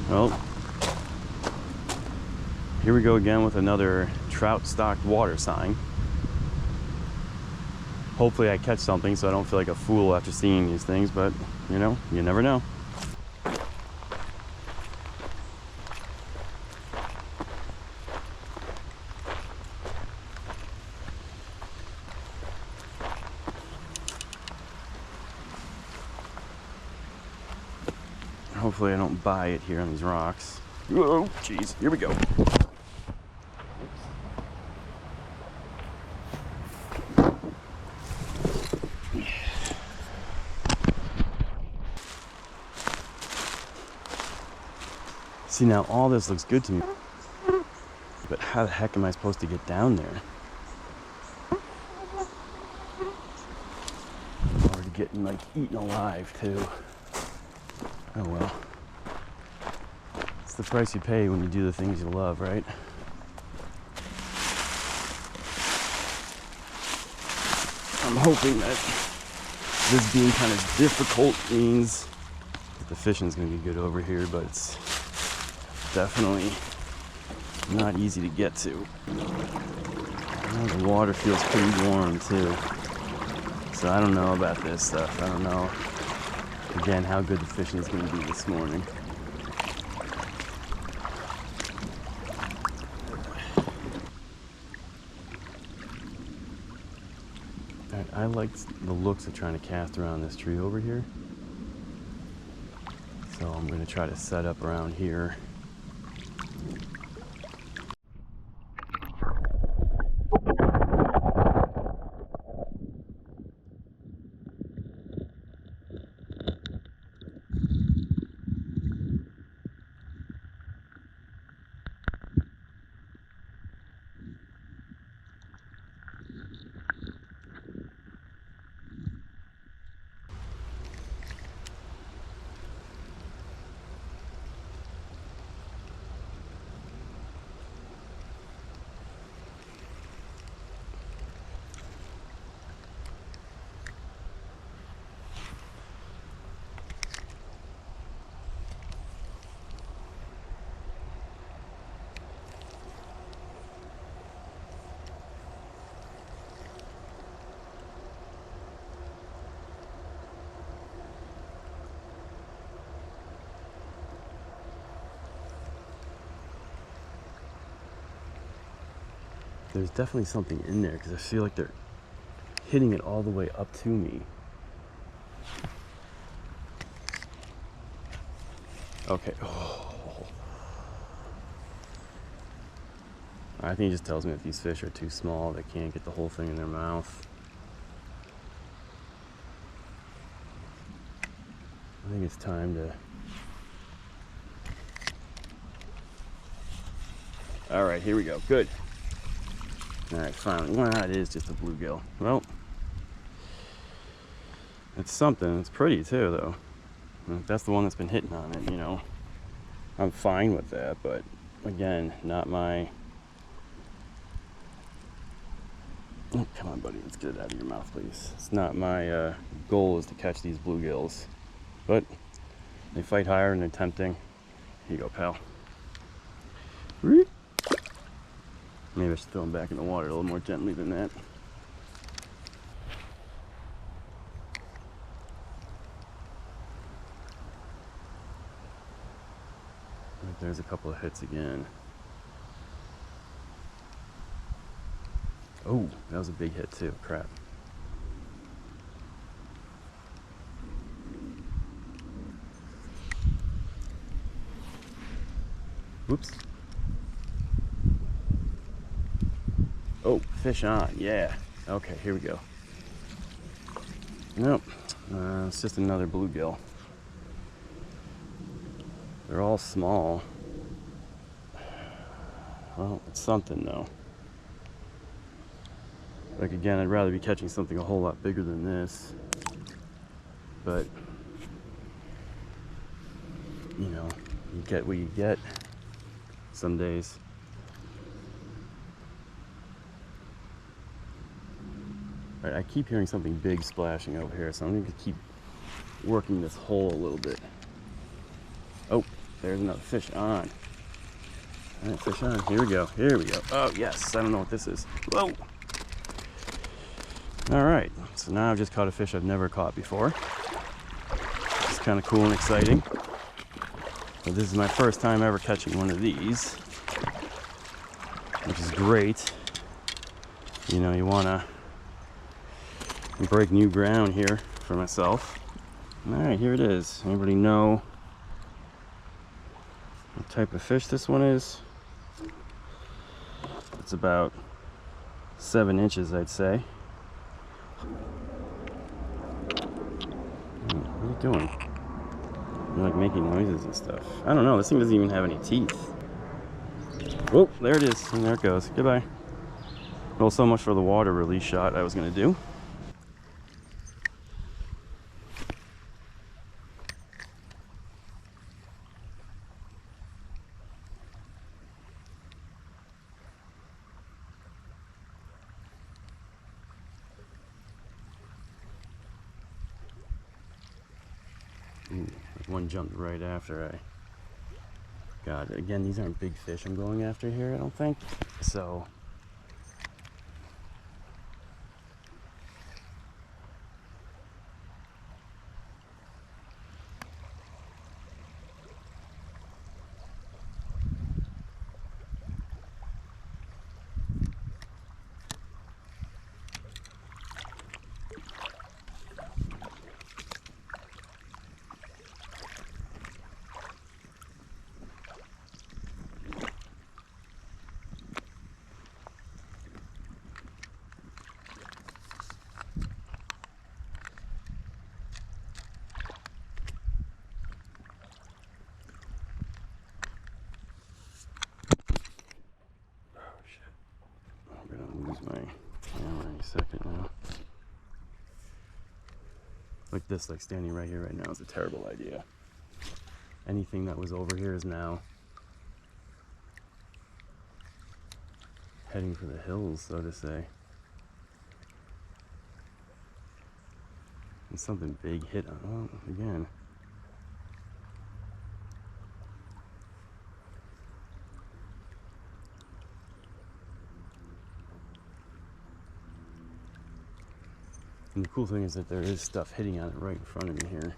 Well, here we go again with another trout stocked water sign. Hopefully I catch something so I don't feel like a fool after seeing these things, but you know, you never know. Hopefully I don't buy it here on these rocks. Whoa, jeez, here we go. See, now all this looks good to me, but how the heck am I supposed to get down there? Or getting like eaten alive too. Oh well. It's the price you pay when you do the things you love, right? I'm hoping that this being kind of difficult means that the fishing's gonna be good over here, but it's definitely not easy to get to. Oh, the water feels pretty warm too. So I don't know about this stuff. I don't know, again, how good the fishing is gonna be this morning. I like the looks of trying to cast around this tree over here. So I'm going to try to set up around here. There's definitely something in there because I feel like they're hitting it all the way up to me. Okay. Oh. I think it just tells me that these fish are too small. They can't get the whole thing in their mouth. I think it's time to... All right, here we go. Good. All right, finally. Well, it is just a bluegill. Well, it's something. It's pretty too, though. If that's the one that's been hitting on it, you know, I'm fine with that. But again, not my... Oh, come on, buddy. Let's get it out of your mouth, please. It's not my goal is to catch these bluegills, but they fight higher and they're tempting. Here you go, pal. Maybe I should throw them back in the water a little more gently than that. There's a couple of hits again. Oh, that was a big hit too. Crap. Whoops. Oh, fish on. Yeah. Okay, here we go. Nope. It's just another bluegill. They're all small. Well, it's something though. Like again, I'd rather be catching something a whole lot bigger than this. But, you know, you get what you get some days. All right, I keep hearing something big splashing over here, so I'm going to keep working this hole a little bit. Oh, there's another fish on. All right, fish on. Here we go. Here we go. Oh, yes. I don't know what this is. Whoa. All right. So now I've just caught a fish I've never caught before. It's kind of cool and exciting. So this is my first time ever catching one of these, which is great. You know, you want to break new ground here for myself. All right, here it is. Anybody know what type of fish this one is? It's about 7 inches, I'd say. What are you doing? You're like making noises and stuff. I don't know, this thing doesn't even have any teeth. Oh, there it is, and there it goes. Goodbye. Well, so much for the water release shot I was gonna do. Ooh, one jumped right after I got it. Again, these aren't big fish I'm going after here, I don't think. So second now. Like this, like standing right here right now is a terrible idea. Anything that was over here is now heading for the hills, so to say. And something big hit on, oh, again. And the cool thing is that there is stuff hitting on it right in front of me here.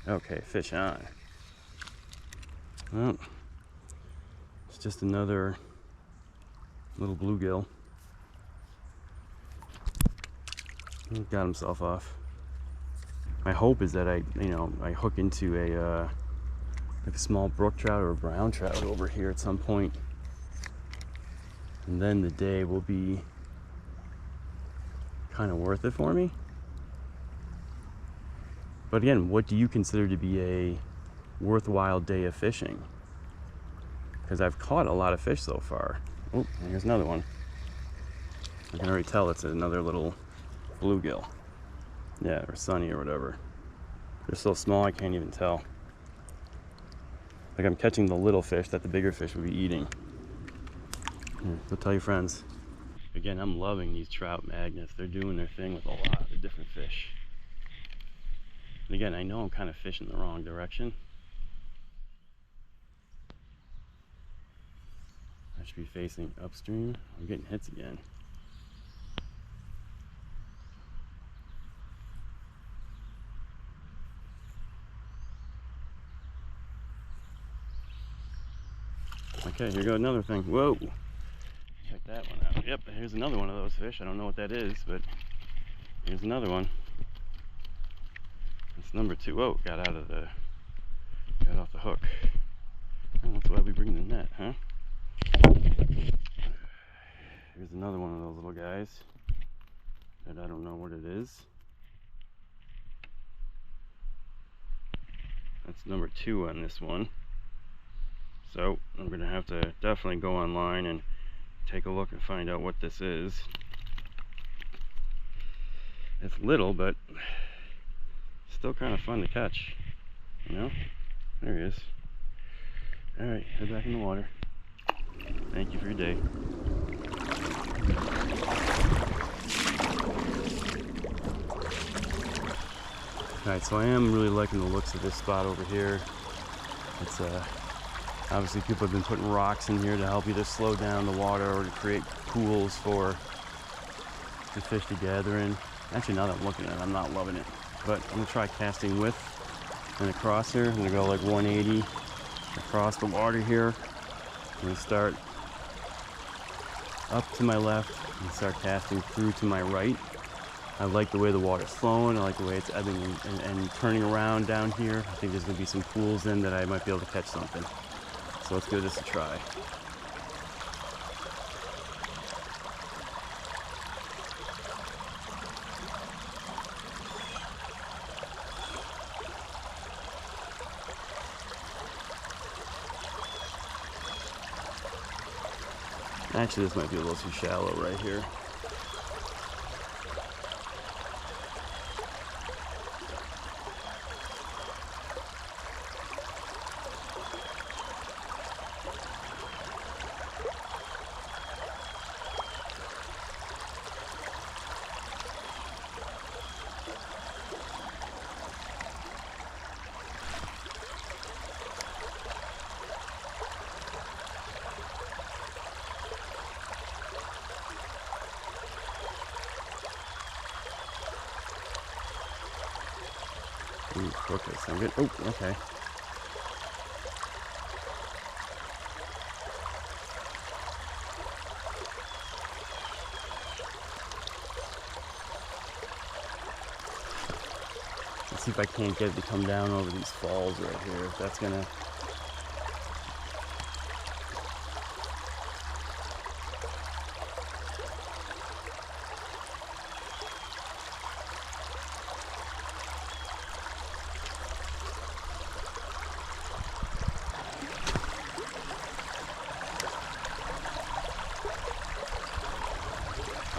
Okay, fish on. Well, it's just another little bluegill. He got himself off. My hope is that I hook into like a small brook trout or a brown trout over here at some point, and then the day will be kind of worth it for me. But again, what do you consider to be a worthwhile day of fishing? Because I've caught a lot of fish so far. Oh, here's another one. I can already tell it's another little bluegill. Yeah, or sunny or whatever. They're so small I can't even tell. Like I'm catching the little fish that the bigger fish would be eating. Here, go tell your friends. Again, I'm loving these trout magnets. They're doing their thing with a lot of different fish. And again, I know I'm kind of fishing the wrong direction. I should be facing upstream. I'm getting hits again. Okay, here goes another thing. Whoa! Check that one out. Yep, here's another one of those fish. I don't know what that is, but here's another one. It's number 2. Whoa, got off the hook. Oh, that's why we bring the net, huh? Here's another one of those little guys that I don't know what it is. That's number 2 on this one. So I'm gonna have to definitely go online and take a look and find out what this is. It's little, but still kind of fun to catch, you know? There he is. All right, head back in the water. Thank you for your day. All right, so I am really liking the looks of this spot over here. It's obviously people have been putting rocks in here to help either slow down the water or to create pools for the fish to gather in. Actually, now that I'm looking at it, I'm not loving it. But I'm gonna try casting with and across here. I'm gonna go like 180 across the water here. I'm gonna start up to my left and start casting through to my right. I like the way the water's flowing. I like the way it's ebbing and turning around down here. I think there's gonna be some pools in that I might be able to catch something. So let's give this a try. Actually, this might be a little too shallow right here. Ooh, okay, so good. Oh, okay. Let's see if I can't get it to come down over these falls right here. If that's gonna.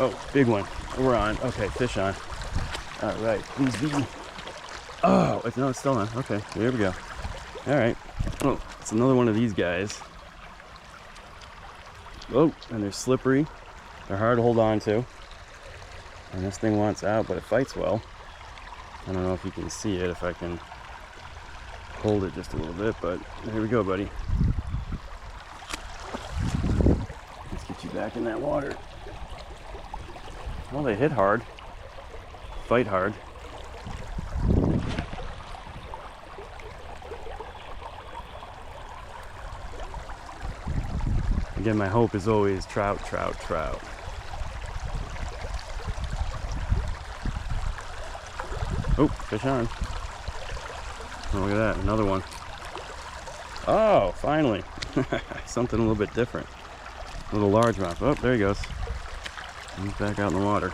Oh, big one. We're on. Okay, fish on. All right, please be. Oh, no, it's still on. Okay, there we go. All right. Oh, it's another one of these guys. Oh, and they're slippery. They're hard to hold on to. And this thing wants out, but it fights well. I don't know if you can see it, if I can hold it just a little bit, but here we go, buddy. Let's get you back in that water. Well, they hit hard, fight hard. Again, my hope is always trout, trout, trout. Oh, fish on. Oh, look at that, another one. Oh, finally. Something a little bit different. A little largemouth. Oh, there he goes. He's back out in the water.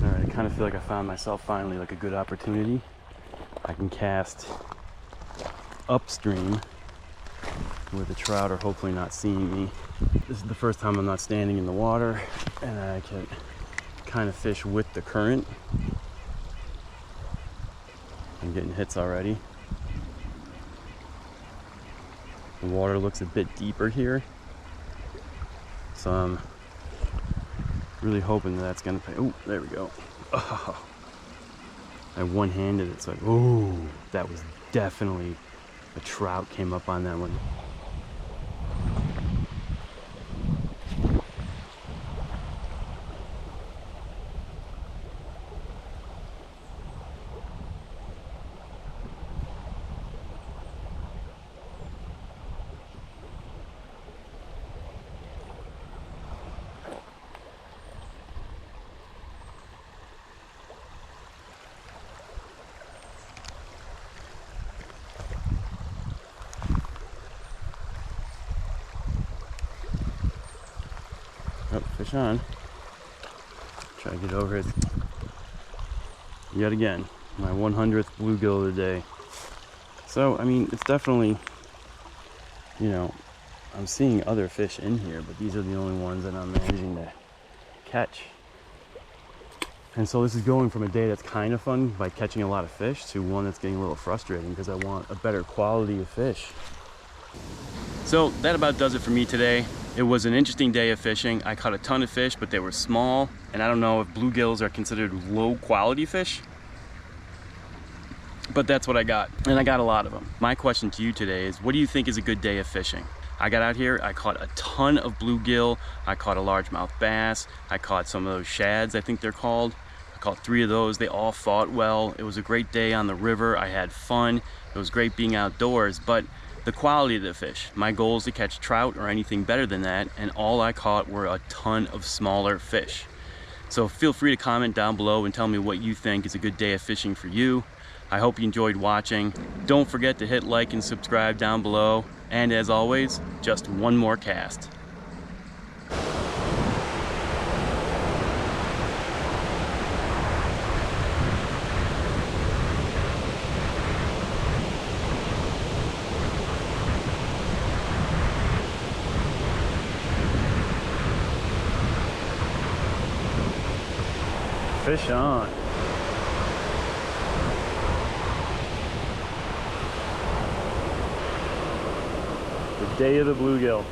Alright, I kind of feel like I found myself finally like a good opportunity. I can cast upstream where the trout are hopefully not seeing me. This is the first time I'm not standing in the water, and I can kind of fish with the current. I'm getting hits already. The water looks a bit deeper here, so I'm really hoping that that's gonna pay. Oh, there we go. Oh, I one-handed it, so oh, that was definitely a trout came up on that one. Oh, fish on. Try to get over it. Yet again, my 100th bluegill of the day. So, I mean, it's definitely, you know, I'm seeing other fish in here, but these are the only ones that I'm managing to catch. And so this is going from a day that's kind of fun by catching a lot of fish to one that's getting a little frustrating because I want a better quality of fish. So that about does it for me today. It was an interesting day of fishing. I caught a ton of fish, but they were small. And I don't know if bluegills are considered low quality fish, but that's what I got. And I got a lot of them. My question to you today is, what do you think is a good day of fishing? I got out here, I caught a ton of bluegill. I caught a largemouth bass. I caught some of those shads, I think they're called. I caught 3 of those. They all fought well. It was a great day on the river. I had fun. It was great being outdoors, but the quality of the fish. My goal is to catch trout or anything better than that, and all I caught were a ton of smaller fish. So feel free to comment down below and tell me what you think is a good day of fishing for you. I hope you enjoyed watching. Don't forget to hit like and subscribe down below. And as always, just one more cast. Fish on. The day of the bluegill.